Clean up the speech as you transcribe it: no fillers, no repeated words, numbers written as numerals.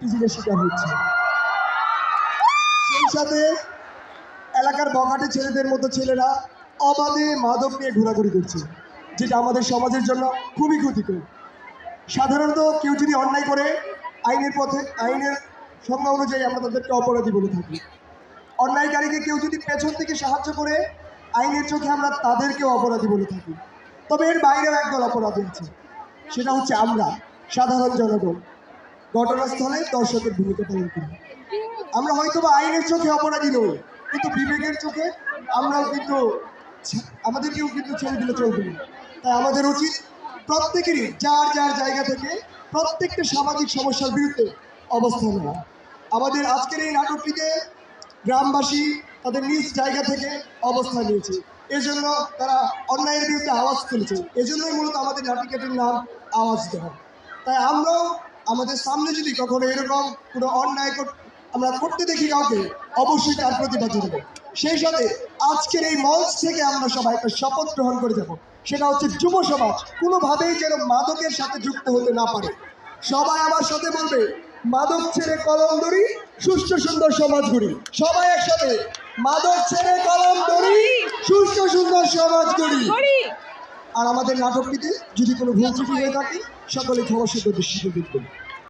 টিজিংয়ের শিকার হচ্ছে। সেই সাথে এলাকার বখাটে ছেলেদের মতো ছেলেরা অবাধে মাদক নিয়ে ঘোরাঘুরি করছে, যেটা আমাদের সমাজের জন্য খুবই ক্ষতিকর। সাধারণত কেউ যদি অন্যায় করে আইনের সংজ্ঞা অনুযায়ী আমরা তাদেরকে অপরাধী বলে থাকি। অন্যায়কারীকে কেউ যদি পেছন থেকে সাহায্য করে আইনের চোখে আমরা তাদেরকেও অপরাধী বলে থাকি। তবে এর বাইরেও একদল অপরাধী আছে, সেটা হচ্ছে আমরা সাধারণ জনগণ ঘটনাস্থলে দর্শকের ভূমিকা পালন করি। আমরা হয়তো বা আইনের চোখে অপরাধী নই, কিন্তু বিবেকের চোখে আমরাও কিন্তু আমাদেরকেও কিন্তু ছেড়ে দিলে চলবে না। তাই আমাদের উচিত প্রত্যেকেরই যার যার জায়গা থেকে প্রত্যেকটা সামাজিক সমস্যার বিরুদ্ধে অবস্থান নেওয়া। আমাদের আজকের এই নাটকটিতে গ্রামবাসী তাদের নিজ জায়গা থেকে অবস্থান নিয়েছে, এজন্য তারা অন্যায়ের বিরুদ্ধে আওয়াজ তুলেছে। এজন্যই মূলত আমাদের নাটিকাটির নাম আওয়াজ দেওয়া। তাই আমরাও আমাদের সামনে যদি কখনো এরকম কোনো অন্যায় আমরা করতে দেখি কাউকে, অবশ্যই তার প্রতিবাদ জানাবো। সেই সাথে আজকের এই মঞ্চ থেকে আমরা সবাই একটা শপথ গ্রহণ করে যাব, সেটা হচ্ছে যুব সমাজ কোনোভাবেই যেন মাদকের সাথে যুক্ত হতে না পারে। সবাই আমার সাথে বলবে, মাদক ছেড়ে কলম ধরি, সুস্থ সুন্দর সমাজ গড়ি। সবাই একসাথে, মাদক ছেড়ে কলম ধরি, সুস্থ সুন্দর সমাজ গড়ি। আর আমাদের নাটকটিতে যদি কোনো ভুল ত্রুটি হয়ে থাকে সকলে ক্ষমাসুন্দর দৃষ্টিতে দেখবেন।